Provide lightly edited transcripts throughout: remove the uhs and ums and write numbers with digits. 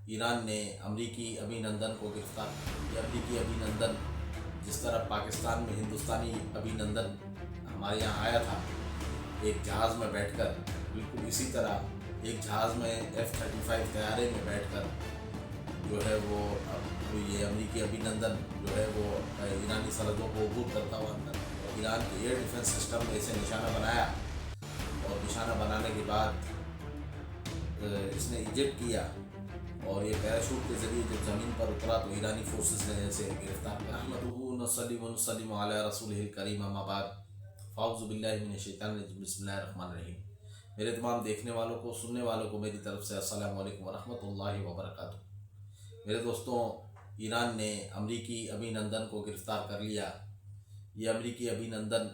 ایران نے امریکی ابھی نندن کو گرفتار کیا۔ امریکی ابھی نندن جس طرح پاکستان میں ہندوستانی ابھی نندن ہمارے یہاں آیا تھا ایک جہاز میں بیٹھ کر، بالکل اسی طرح ایک جہاز میں F-35 طیارے میں بیٹھ کر جو ہے وہ اب یہ امریکی ابھی نندن جو ہے وہ ایرانی سرحدوں کو عبور کرتا ہوا اندر، ایران کے ایئر ڈیفنس سسٹم نے اسے نشانہ بنایا اور نشانہ بنانے کے بعد اس نے ایجکٹ کیا اور یہ پیراشوٹ کے ذریعے جب زمین پر اترا تو ایرانی فورسز نے اسے گرفتار کیا۔ احمدہ نصلی و نسلم علی رسولہ الکریم، اما بعد، فاعوذ باللہ من الشیطان الرجیم، بسم اللہ الرحمن الرحیم۔ میرے تمام دیکھنے والوں کو، سننے والوں کو میری طرف سے السلام علیکم ورحمۃ اللہ وبرکاتہ۔ میرے دوستوں، ایران نے امریکی ابھی نندن کو گرفتار کر لیا۔ یہ امریکی ابھی نندن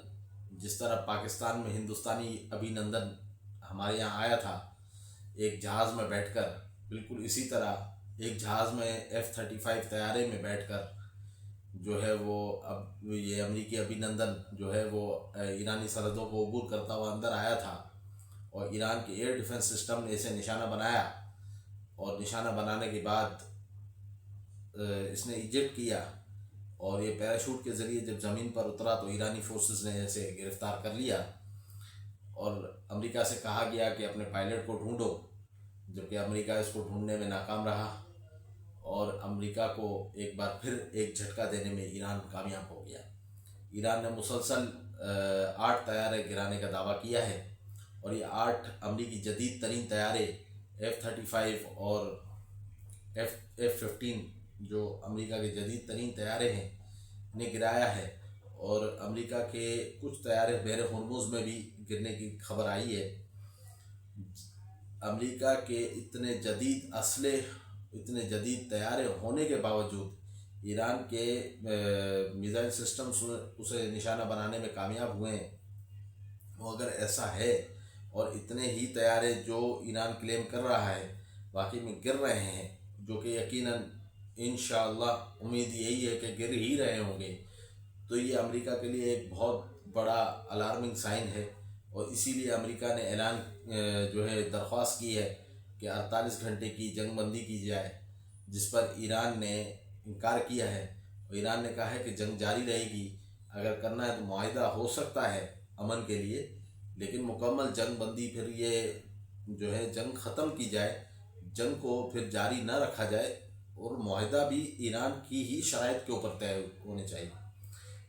جس طرح پاکستان میں ہندوستانی ابھی نندن ہمارے یہاں آیا تھا ایک جہاز میں بیٹھ کر، بالکل اسی طرح ایک جہاز میں F-35 طیارے میں بیٹھ کر جو ہے وہ اب یہ امریکی ابھی نندن جو ہے وہ ایرانی سرحدوں کو عبور کرتا ہوا اندر آیا تھا اور ایران کے ایئر ڈیفنس سسٹم نے اسے نشانہ بنایا اور نشانہ بنانے کے بعد اس نے ایجکٹ کیا اور یہ پیراشوٹ کے ذریعے جب زمین پر اترا تو ایرانی فورسز نے اسے گرفتار کر لیا اور امریکہ سے کہا گیا کہ اپنے پائلٹ کو ڈھونڈو، جبکہ امریکہ اس کو ڈھونڈنے میں ناکام رہا اور امریکہ کو ایک بار پھر ایک جھٹکا دینے میں ایران کامیاب ہو گیا۔ ایران نے مسلسل 8 طیارے گرانے کا دعویٰ کیا ہے اور یہ 8 امریکی جدید ترین طیارے F-35 اور F-15 جو امریکہ کے جدید ترین طیارے ہیں نے گرایا ہے، اور امریکہ کے کچھ طیارے بحر ہرمز میں بھی گرنے کی خبر آئی ہے۔ امریکہ کے اتنے جدید اسلحے، اتنے جدید طیارے ہونے کے باوجود ایران کے میزائل سسٹمز اسے نشانہ بنانے میں کامیاب ہوئے ہیں۔ وہ اگر ایسا ہے اور اتنے ہی طیارے جو ایران کلیم کر رہا ہے واقعی میں گر رہے ہیں، جو کہ یقیناً انشاءاللہ امید یہی ہے کہ گر ہی رہے ہوں گے، تو یہ امریکہ کے لیے ایک بہت بڑا الارمنگ سائن ہے، اور اسی لیے امریکہ نے اعلان جو ہے درخواست کی ہے کہ 48 گھنٹے کی جنگ بندی کی جائے، جس پر ایران نے انکار کیا ہے اور ایران نے کہا ہے کہ جنگ جاری رہے گی، اگر کرنا ہے تو معاہدہ ہو سکتا ہے امن کے لیے، لیکن مکمل جنگ بندی پھر یہ جو ہے جنگ ختم کی جائے، جنگ کو پھر جاری نہ رکھا جائے، اور معاہدہ بھی ایران کی ہی شرائط کے اوپر طے ہونے چاہیے۔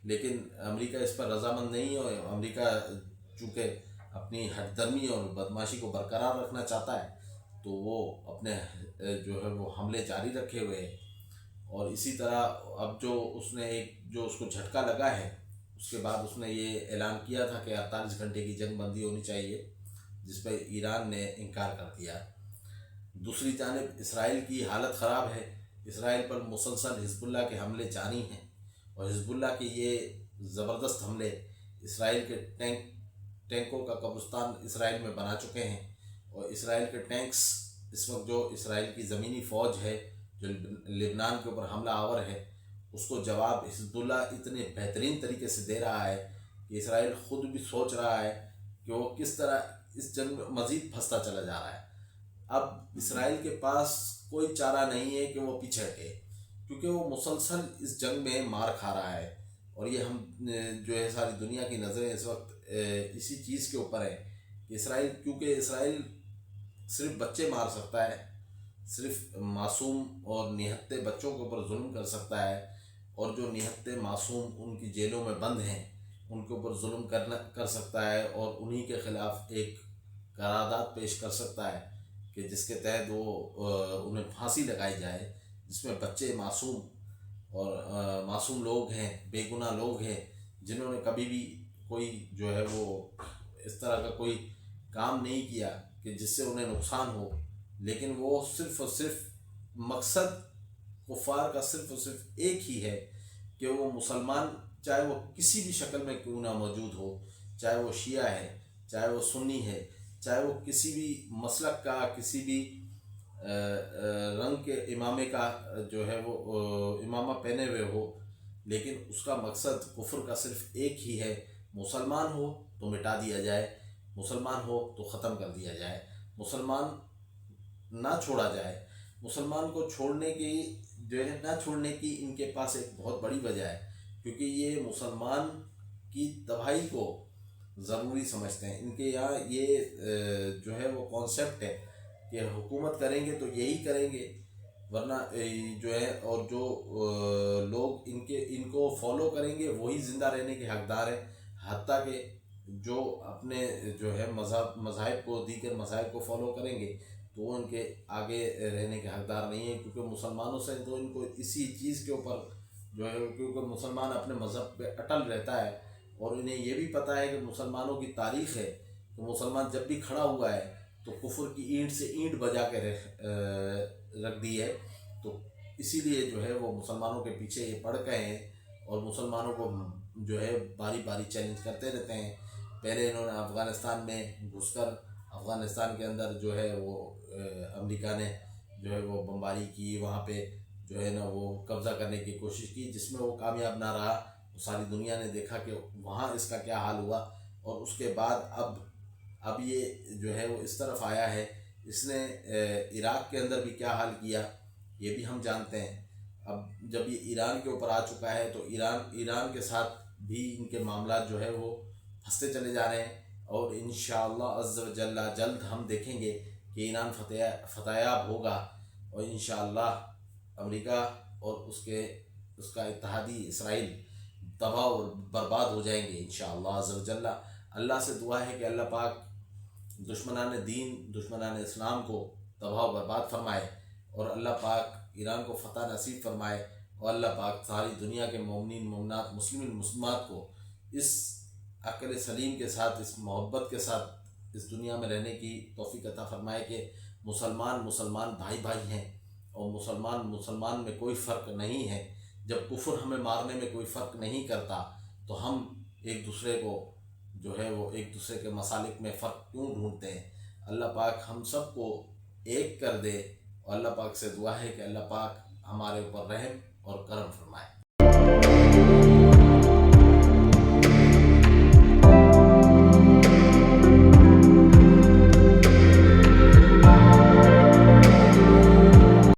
لیکن امریکہ اس پر رضامند نہیں ہے، اور امریکہ چونکہ اپنی ہٹ درمی اور بدماشی کو برقرار رکھنا چاہتا ہے تو وہ اپنے جو ہے وہ حملے جاری رکھے ہوئے ہیں، اور اسی طرح اب جو اس نے جو اس کو جھٹکا لگا ہے، اس کے بعد اس نے یہ اعلان کیا تھا کہ 48 گھنٹے کی جنگ بندی ہونی چاہیے، جس پہ ایران نے انکار کر دیا۔ دوسری جانب اسرائیل کی حالت خراب ہے۔ اسرائیل پر مسلسل حزب اللہ کے حملے جاری ہیں، اور حزب اللہ کے یہ زبردست حملے اسرائیل کے ٹینکوں کا قبرستان اسرائیل میں بنا چکے ہیں، اور اسرائیل کے ٹینکس اس وقت جو اسرائیل کی زمینی فوج ہے جو لبنان کے اوپر حملہ آور ہے، اس کو جواب حزب اللہ اتنے بہترین طریقے سے دے رہا ہے کہ اسرائیل خود بھی سوچ رہا ہے کہ وہ کس طرح اس جنگ میں مزید پھنستا چلا جا رہا ہے۔ اب اسرائیل کے پاس کوئی چارہ نہیں ہے کہ وہ پیچھے ہٹے، کیونکہ وہ مسلسل اس جنگ میں مار کھا رہا ہے، اور یہ ہم جو ہے ساری دنیا کی نظریں اس وقت اسی چیز کے اوپر ہے کہ کیونکہ اسرائیل صرف بچے مار سکتا ہے، صرف معصوم اور نہتے بچوں کے اوپر ظلم کر سکتا ہے، اور جو نہتے معصوم ان کی جیلوں میں بند ہیں ان کے اوپر ظلم کر سکتا ہے، اور انہی کے خلاف ایک قرارداد پیش کر سکتا ہے کہ جس کے تحت وہ انہیں پھانسی لگائی جائے، جس میں بچے اور معصوم لوگ ہیں، بے گناہ لوگ ہیں، جنہوں نے کبھی بھی کوئی جو ہے وہ اس طرح کا کوئی کام نہیں کیا کہ جس سے انہیں نقصان ہو، لیکن وہ صرف اور صرف مقصد کفار کا صرف اور صرف ایک ہی ہے کہ وہ مسلمان، چاہے وہ کسی بھی شکل میں کیوں نہ موجود ہو، چاہے وہ شیعہ ہے، چاہے وہ سنی ہے، چاہے وہ کسی بھی مسلک کا، کسی بھی رنگ کے امامے کا جو ہے وہ امامہ پہنے ہوئے ہو، لیکن اس کا مقصد کفر کا صرف ایک ہی ہے، مسلمان ہو تو مٹا دیا جائے، مسلمان ہو تو ختم کر دیا جائے، مسلمان نہ چھوڑا جائے۔ مسلمان کو چھوڑنے کی جو ہے نہ چھوڑنے کی ان کے پاس ایک بہت بڑی وجہ ہے، کیونکہ یہ مسلمان کی تباہی کو ضروری سمجھتے ہیں۔ ان کے یہاں یہ جو ہے وہ کانسیپٹ ہے کہ حکومت کریں گے تو یہی کریں گے، ورنہ جو ہے اور جو لوگ ان کو فالو کریں گے وہی زندہ رہنے کے حقدار ہیں، حتیٰ کہ جو اپنے جو ہے مذاہب کو، دیگر مذاہب کو فالو کریں گے تو وہ ان کے آگے رہنے کے حقدار نہیں ہیں، کیونکہ مسلمانوں سے تو ان کو اسی چیز کے اوپر جو ہے، کیونکہ مسلمان اپنے مذہب پہ اٹل رہتا ہے، اور انہیں یہ بھی پتہ ہے کہ مسلمانوں کی تاریخ ہے کہ مسلمان جب بھی کھڑا ہوا ہے تو کفر کی اینٹ سے اینٹ بجا کے رکھ دی ہے، تو اسی لیے جو ہے وہ مسلمانوں کے پیچھے یہ پڑ گئے ہیں اور مسلمانوں کو جو ہے باری باری چیلنج کرتے رہتے ہیں۔ پہلے انہوں نے افغانستان میں گھس کر افغانستان کے اندر جو ہے وہ امریکہ نے جو ہے وہ بمباری کی، وہاں پہ جو ہے نا وہ قبضہ کرنے کی کوشش کی، جس میں وہ کامیاب نہ رہا۔ ساری دنیا نے دیکھا کہ وہاں اس کا کیا حال ہوا، اور اس کے بعد اب یہ جو ہے وہ اس طرف آیا ہے، اس نے عراق کے اندر بھی کیا حال کیا یہ بھی ہم جانتے ہیں۔ اب جب یہ ایران کے اوپر آ چکا ہے تو ایران کے ساتھ بھی ان کے معاملات جو ہے وہ پھنستے چلے جا رہے ہیں، اور انشاءاللہ عز و جل جلد ہم دیکھیں گے کہ ایران فتح یاب ہوگا، اور انشاءاللہ امریکہ اور اس کا اتحادی اسرائیل تباہ و برباد ہو جائیں گے انشاءاللہ عز و جل۔ اللہ سے دعا ہے کہ اللہ پاک دشمنان دین، دشمنان اسلام کو تباہ و برباد فرمائے، اور اللہ پاک ایران کو فتح نصیب فرمائے، اور اللہ پاک ساری دنیا کے مومنین مومنات، مسلمین مسلمات کو اس عقل سلیم کے ساتھ، اس محبت کے ساتھ اس دنیا میں رہنے کی توفیق عطا فرمائے کہ مسلمان بھائی بھائی ہیں، اور مسلمان میں کوئی فرق نہیں ہے۔ جب کفر ہمیں مارنے میں کوئی فرق نہیں کرتا تو ہم ایک دوسرے کو جو ہے وہ ایک دوسرے کے مسالک میں فرق کیوں ڈھونڈتے ہیں؟ اللہ پاک ہم سب کو ایک کر دے، اور اللہ پاک سے دعا ہے کہ اللہ پاک ہمارے اوپر رحم اور کرم فرمائے۔